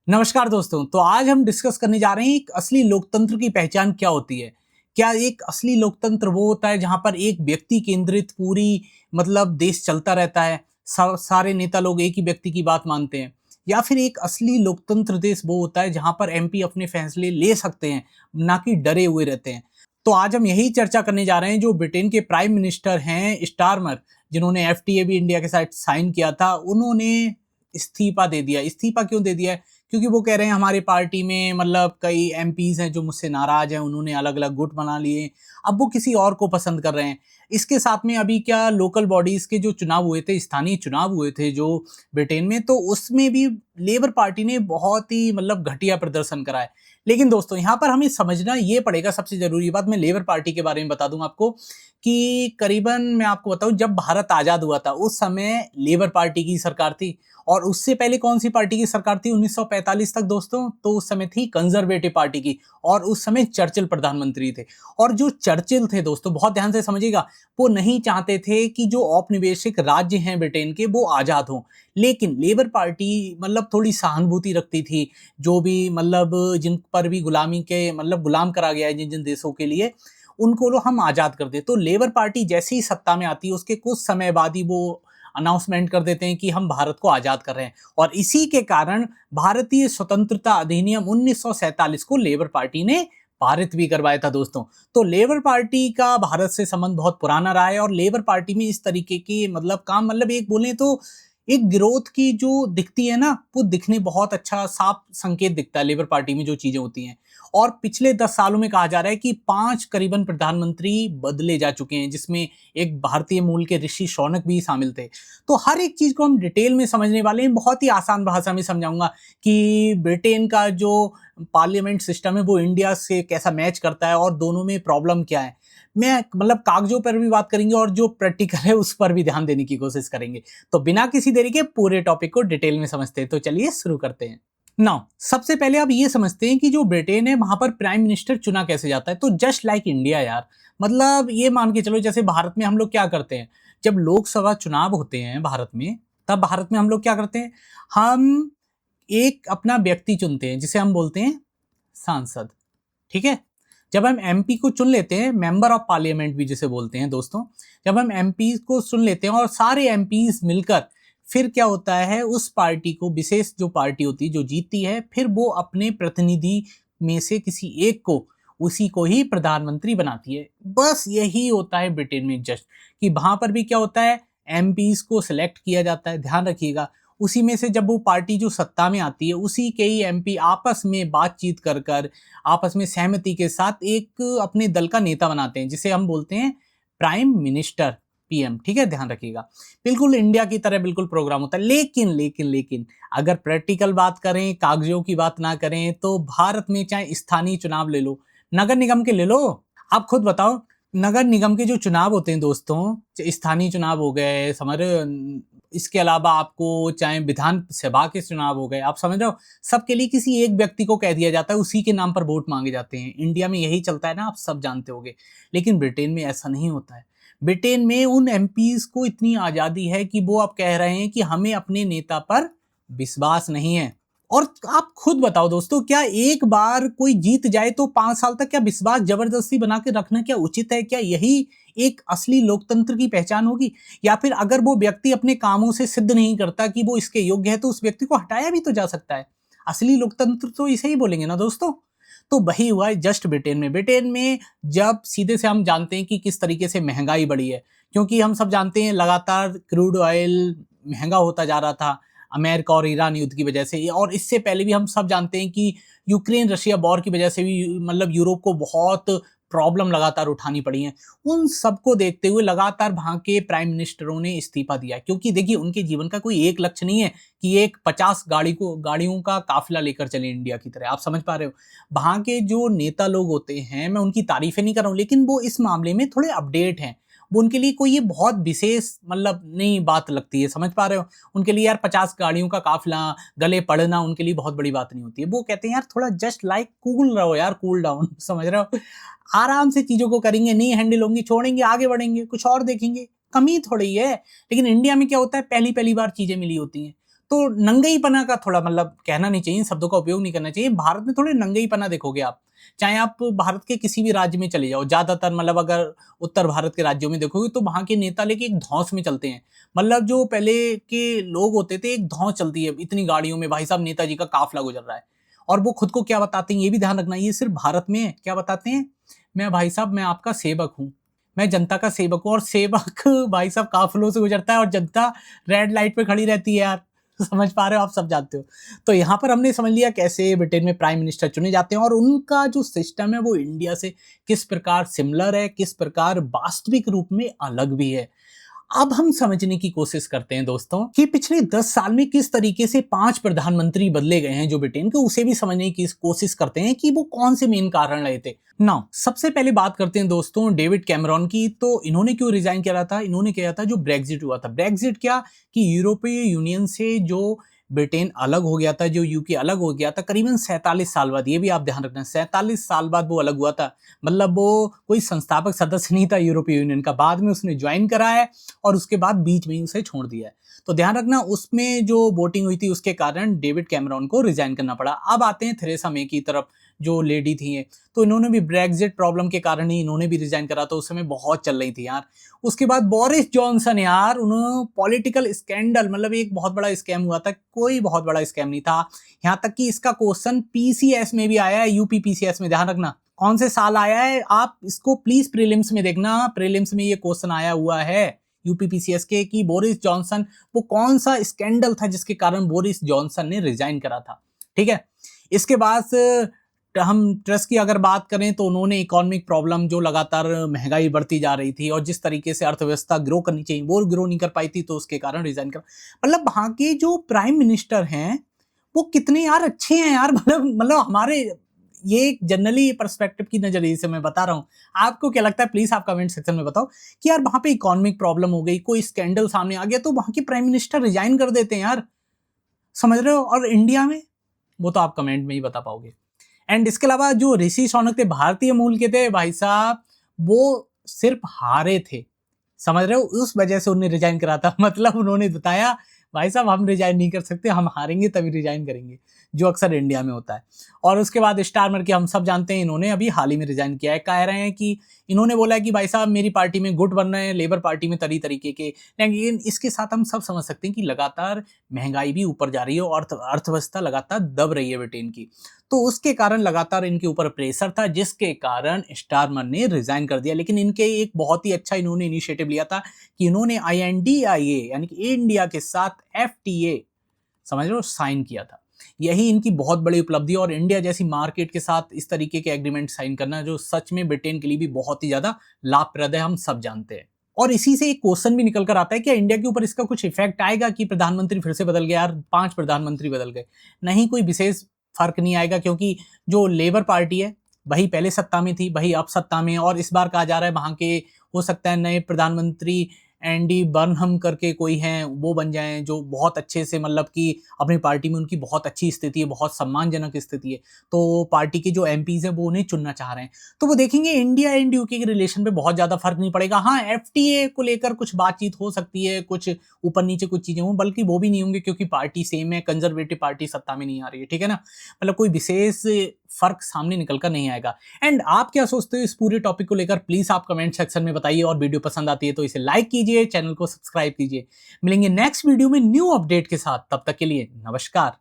नमस्कार दोस्तों। तो आज हम डिस्कस करने जा रहे हैं एक असली लोकतंत्र की पहचान क्या होती है। क्या एक असली लोकतंत्र वो होता है जहां पर एक व्यक्ति केंद्रित पूरी देश चलता रहता है, सारे नेता लोग एक ही व्यक्ति की बात मानते हैं, या फिर एक असली लोकतंत्र देश वो होता है जहां पर एमपी अपने फैसले ले सकते हैं, ना कि डरे हुए रहते हैं। तो आज हम यही चर्चा करने जा रहे हैं। जो ब्रिटेन के प्राइम मिनिस्टर हैं स्टारमर, जिन्होंने एफटीए भी इंडिया के साथ साइन किया था, उन्होंने इस्तीफा दे दिया। इस्तीफा क्यों दे दिया है? क्योंकि वो कह रहे हैं हमारे पार्टी में कई एमपीज हैं जो मुझसे नाराज हैं, उन्होंने अलग अलग गुट बना लिए, अब वो किसी और को पसंद कर रहे हैं। इसके साथ में अभी क्या लोकल बॉडीज के जो चुनाव हुए थे, स्थानीय चुनाव हुए थे जो ब्रिटेन में, तो उसमें भी लेबर पार्टी ने बहुत ही घटिया प्रदर्शन करा है। लेकिन दोस्तों यहाँ पर हमें समझना ये पड़ेगा, सबसे जरूरी बात मैं लेबर पार्टी के बारे में बता दूं आपको कि करीबन मैं आपको बताऊं, जब भारत आजाद हुआ था उस समय लेबर पार्टी की सरकार थी। और उससे पहले कौन सी पार्टी की सरकार थी 1945 तक दोस्तों? तो उस समय थी कंजर्वेटिव पार्टी की, और उस समय चर्चिल प्रधानमंत्री थे। और जो चर्चिल थे दोस्तों, बहुत ध्यान से समझिएगा, वो नहीं चाहते थे कि जो औपनिवेशिक राज्य हैं ब्रिटेन के वो आजाद हों। लेकिन लेबर पार्टी थोड़ी सहानुभूति रखती थी, जो भी जिन पर भी गुलामी के गुलाम करा गया है जिन जिन देशों के लिए, उनको लो हम आजाद कर दे। तो लेबर पार्टी जैसे ही सत्ता में आती है उसके कुछ समय बाद ही वो अनाउंसमेंट कर देते हैं कि हम भारत को आजाद कर रहे हैं। और इसी के कारण भारतीय स्वतंत्रता अधिनियम 1947 को लेबर पार्टी ने पारित भी करवाया था दोस्तों। तो लेबर पार्टी का भारत से संबंध बहुत पुराना रहा है, और लेबर पार्टी में इस तरीके के काम एक बोले तो एक ग्रोथ की जो दिखती है ना, वो दिखने बहुत अच्छा साफ संकेत दिखता है लेबर पार्टी में जो चीजें होती हैं। और पिछले 10 सालों में कहा जा रहा है कि 5 करीबन प्रधानमंत्री बदले जा चुके हैं, जिसमें एक भारतीय मूल के ऋषि शौनक भी शामिल थे। तो हर एक चीज को हम डिटेल में समझने वाले हैं, बहुत ही आसान भाषा में समझाऊंगा कि ब्रिटेन का जो पार्लियामेंट सिस्टम है वो इंडिया से कैसा मैच करता है, और दोनों में प्रॉब्लम क्या है। मैं कागजों पर भी बात करेंगे, और जो प्रैक्टिकल है उस पर भी ध्यान देने की कोशिश करेंगे। तो बिना किसी देरी के पूरे टॉपिक को डिटेल में समझते हैं। तो चलिए शुरू करते हैं। नाउ सबसे पहले आप ये समझते हैं कि जो ब्रिटेन है वहां पर प्राइम मिनिस्टर चुना कैसे जाता है। तो जस्ट लाइक इंडिया यार, ये मान के चलो जैसे भारत में हम लोग क्या करते हैं, जब लोकसभा चुनाव होते हैं भारत में, तब भारत में हम लोग क्या करते हैं, हम एक अपना व्यक्ति चुनते हैं जिसे हम बोलते हैं सांसद। ठीक है। जब हम एमपी को चुन लेते हैं, मेंबर ऑफ पार्लियामेंट भी जिसे बोलते हैं दोस्तों, जब हम एमपी को चुन लेते हैं और सारे एमपीज मिलकर, फिर क्या होता है, उस पार्टी को, विशेष जो पार्टी होती है जो जीतती है, फिर वो अपने प्रतिनिधि में से किसी एक को, उसी को ही प्रधानमंत्री बनाती है। बस यही होता है ब्रिटेन में जस्ट, कि वहां पर भी क्या होता है, एमपीज को सिलेक्ट किया जाता है, ध्यान रखिएगा। उसी में से जब वो पार्टी जो सत्ता में आती है, उसी के ही एमपी आपस में बातचीत कर कर, आपस में सहमति के साथ एक अपने दल का नेता बनाते हैं, जिसे हम बोलते हैं प्राइम मिनिस्टर, पीएम। ठीक है, ध्यान रखिएगा। बिल्कुल इंडिया की तरह बिल्कुल प्रोग्राम होता है। लेकिन अगर प्रैक्टिकल बात करें, कागजों की बात ना करें, तो भारत में चाहे स्थानीय चुनाव ले लो, नगर निगम के ले लो, आप खुद बताओ, नगर निगम के जो चुनाव होते हैं दोस्तों, स्थानीय चुनाव हो गए समझ रहे हो, इसके अलावा आपको चाहे विधान सभा के चुनाव हो गए, आप समझ रहे हो, सबके लिए किसी एक व्यक्ति को कह दिया जाता है, उसी के नाम पर वोट मांगे जाते हैं। इंडिया में यही चलता है ना, आप सब जानते होंगे। लेकिन ब्रिटेन में ऐसा नहीं होता है। ब्रिटेन में उन एमपीज को इतनी आजादी है कि वो अब कह रहे हैं कि हमें अपने नेता पर विश्वास नहीं है। और आप खुद बताओ दोस्तों, क्या एक बार कोई जीत जाए तो 5 साल तक क्या विश्वास जबरदस्ती बना के रखना क्या उचित है? क्या यही एक असली लोकतंत्र की पहचान होगी? या फिर अगर वो व्यक्ति अपने कामों से सिद्ध नहीं करता कि वो इसके योग्य है, तो उस व्यक्ति को हटाया भी तो जा सकता है। असली लोकतंत्र तो इसे ही बोलेंगे ना दोस्तों। तो वही हुआ है जस्ट ब्रिटेन में। ब्रिटेन में जब सीधे से हम जानते हैं कि किस तरीके से महंगाई बढ़ी है, क्योंकि हम सब जानते हैं लगातार क्रूड ऑयल महंगा होता जा रहा था अमेरिका और ईरान युद्ध की वजह से। और इससे पहले भी हम सब जानते हैं कि यूक्रेन रशिया वॉर की वजह से भी यूरोप को बहुत प्रॉब्लम लगातार उठानी पड़ी है। उन सबको देखते हुए लगातार वहां के प्राइम मिनिस्टरों ने इस्तीफा दिया, क्योंकि देखिए उनके जीवन का कोई एक लक्ष्य नहीं है कि एक 50 गाड़ियों का काफिला लेकर चले इंडिया की तरह। आप समझ पा रहे हो, वहां के जो नेता लोग होते हैं, मैं उनकी तारीफें नहीं कर रहा हूं, लेकिन वो इस मामले में थोड़े अपडेट हैं। वो उनके लिए कोई ये बहुत विशेष नई बात लगती है, समझ पा रहे हो। उनके लिए यार 50 गाड़ियों का काफिला गले पड़ना उनके लिए बहुत बड़ी बात नहीं होती है। वो कहते हैं यार थोड़ा जस्ट लाइक कूल रहो यार, कूल डाउन समझ रहे हो, आराम से चीजों को करेंगे, नहीं हैंडल होंगी, छोड़ेंगे, आगे बढ़ेंगे, कुछ और देखेंगे, कमी थोड़ी है। लेकिन इंडिया में क्या होता है, पहली पहली बार चीजें मिली होती हैं, तो नंगईपना का थोड़ा मतलब कहना नहीं चाहिए, शब्दों का उपयोग नहीं करना चाहिए। भारत में थोड़े नंगईपना देखोगे आप, चाहे आप भारत के किसी भी राज्य में चले जाओ, ज्यादातर मतलब अगर उत्तर भारत के राज्यों में देखोगे तो वहां के नेता लेके एक धौंस में चलते हैं। मतलब जो पहले के लोग होते थे, एक धौंस चलती है इतनी गाड़ियों में, भाई साहब नेताजी का काफिला गुजर रहा है, और वो खुद को क्या बताते हैं ये भी ध्यान रखना, ये सिर्फ भारत में है। क्या बताते हैं? मैं भाई साहब मैं आपका सेवक हूँ, मैं जनता का सेवक हूँ। और सेवक भाई साहब काफिलों से गुजरता है और जनता रेड लाइट पे खड़ी रहती है यार। समझ पा रहे हो आप, सब जानते हो। तो यहाँ पर हमने समझ लिया कैसे ब्रिटेन में प्राइम मिनिस्टर चुने जाते हैं और उनका जो सिस्टम है वो इंडिया से किस प्रकार सिमिलर है, किस प्रकार वास्तविक रूप में अलग भी है। अब हम समझने की कोशिश करते हैं दोस्तों कि पिछले 10 साल में किस तरीके से 5 प्रधानमंत्री बदले गए हैं जो ब्रिटेन के, उसे भी समझने की कोशिश करते हैं कि वो कौन से मेन कारण रहे थे। नाउ सबसे पहले बात करते हैं दोस्तों डेविड कैमरॉन की। तो इन्होंने क्यों रिजाइन किया था? इन्होंने किया था जो ब्रेग्जिट हुआ था। ब्रेग्जिट क्या कि यूरोपीय यूनियन से जो ब्रिटेन अलग हो गया था, जो यूके अलग हो गया था, करीबन 47 साल बाद, ये भी आप ध्यान रखना, 47 साल बाद वो अलग हुआ था। मतलब वो कोई संस्थापक सदस्य नहीं था यूरोपीय यूनियन का, बाद में उसने ज्वाइन करा है और उसके बाद बीच में ही उसे छोड़ दिया है। तो ध्यान रखना उसमें जो वोटिंग हुई थी उसके कारण डेविड कैमरॉन को रिजाइन करना पड़ा। अब आते हैं थेरेसा मे की तरफ, जो लेडी थी। तो इन्होंने भी ब्रेग्जिट प्रॉब्लम के कारण ही इन्होंने भी रिजाइन करा, तो उस समय बहुत चल रही थी यार। उसके बाद बोरिस जॉनसन यार, उन्होंने पॉलिटिकल स्कैंडल, मतलब एक बहुत बड़ा स्कैम हुआ था, कोई बहुत बड़ा स्कैम नहीं था। यहाँ तक कि इसका क्वेश्चन पीसीएस में भी आया है, यूपी पीसीएस में। ध्यान रखना कौन से साल आया है, आप इसको प्लीज प्रीलिम्स में देखना, प्रीलिम्स में ये क्वेश्चन आया हुआ है यूपीपीसीएस के कि बोरिस जॉनसन, वो कौन सा स्कैंडल था जिसके कारण बोरिस जॉनसन ने रिजाइन करा था। ठीक है, इसके बाद हम ट्रस्ट की अगर बात करें तो उन्होंने इकोनॉमिक प्रॉब्लम, जो लगातार महंगाई बढ़ती जा रही थी और जिस तरीके से अर्थव्यवस्था ग्रो करनी चाहिए वो ग्रो नहीं कर पाई थी, तो उसके कारण रिजाइन कर। मतलब वहां के जो प्राइम मिनिस्टर हैं वो कितने यार अच्छे हैं यार। मतलब हमारे, ये एक जनरली पर्सपेक्टिव की नजरिए से मैं बता रहा हूं। आपको क्या लगता है प्लीज आप कमेंट सेक्शन में बताओ कि यार वहां पे इकोनॉमिक प्रॉब्लम हो गई, कोई स्कैंडल सामने आ गया तो वहां के प्राइम मिनिस्टर रिजाइन कर देते हैं यार, समझ रहे हो। और इंडिया में वो तो आप कमेंट में ही बता पाओगे। एंड इसके अलावा जो ऋषि शौनक थे, भारतीय मूल के थे भाई साहब, वो सिर्फ हारे थे, समझ रहे हो, उस वजह से उन्हें रिजाइन करा था। मतलब उन्होंने बताया भाई साहब हम रिजाइन नहीं कर सकते, हम हारेंगे तभी रिजाइन करेंगे, जो अक्सर इंडिया में होता है। और उसके बाद स्टारमर की हम सब जानते हैं, इन्होंने अभी हाल ही में रिजाइन किया है। कह रहे हैं कि इन्होंने बोला है कि भाई साहब मेरी पार्टी में गुट बन रहे हैं, लेबर पार्टी में तरीके के। लेकिन इसके साथ हम सब समझ सकते हैं कि लगातार महंगाई भी ऊपर जा रही है और अर्थव्यवस्था लगातार दब रही है ब्रिटेन की, तो उसके कारण लगातार इनके ऊपर प्रेशर था, जिसके कारण स्टारमर ने रिजाइन कर दिया। लेकिन इनके एक बहुत ही अच्छा इन्होंने इनिशिएटिव लिया था कि इन्होंने INDIA यानी कि इंडिया के साथ FTA, समझ लो, साइन किया था। यही इनकी बहुत बड़ी उपलब्धि, और इंडिया जैसी मार्केट के साथ इस तरीके के एग्रीमेंट साइन करना जो सच में ब्रिटेन के लिए भी बहुत ही ज्यादा लाभप्रद है, हम सब जानते हैं। और इसी से एक क्वेश्चन भी निकल कर आता है, क्या इंडिया के ऊपर इसका कुछ इफेक्ट आएगा कि प्रधानमंत्री फिर से बदल गए यार, 5 प्रधानमंत्री बदल गए? नहीं, कोई विशेष फर्क नहीं आएगा, क्योंकि जो लेबर पार्टी है वही पहले सत्ता में थी, वही अब सत्ता में, और इस बार कहा जा रहा है वहां के हो सकता है नए प्रधानमंत्री एंडी बर्नहम करके कोई हैं, वो बन जाएं, जो बहुत अच्छे से, मतलब कि अपनी पार्टी में उनकी बहुत अच्छी स्थिति है, बहुत सम्मानजनक स्थिति है, तो पार्टी के जो MPs हैं वो उन्हें चुनना चाह रहे हैं। तो वो देखेंगे इंडिया एंड यूके के रिलेशन पे बहुत ज्यादा फर्क नहीं पड़ेगा। हाँ, FTA को लेकर कुछ बातचीत हो सकती है, कुछ ऊपर नीचे कुछ चीजें हों, बल्कि वो भी नहीं होंगे क्योंकि पार्टी सेम है, कंजर्वेटिव पार्टी सत्ता में नहीं आ रही है, ठीक है ना। मतलब कोई विशेष फर्क सामने निकल कर नहीं आएगा। एंड आप क्या सोचते हो इस पूरे टॉपिक को लेकर, प्लीज आप कमेंट सेक्शन में बताइए, और वीडियो पसंद आती है तो इसे लाइक कीजिए, चैनल को सब्सक्राइब कीजिए। मिलेंगे नेक्स्ट वीडियो में न्यू अपडेट के साथ, तब तक के लिए नमस्कार।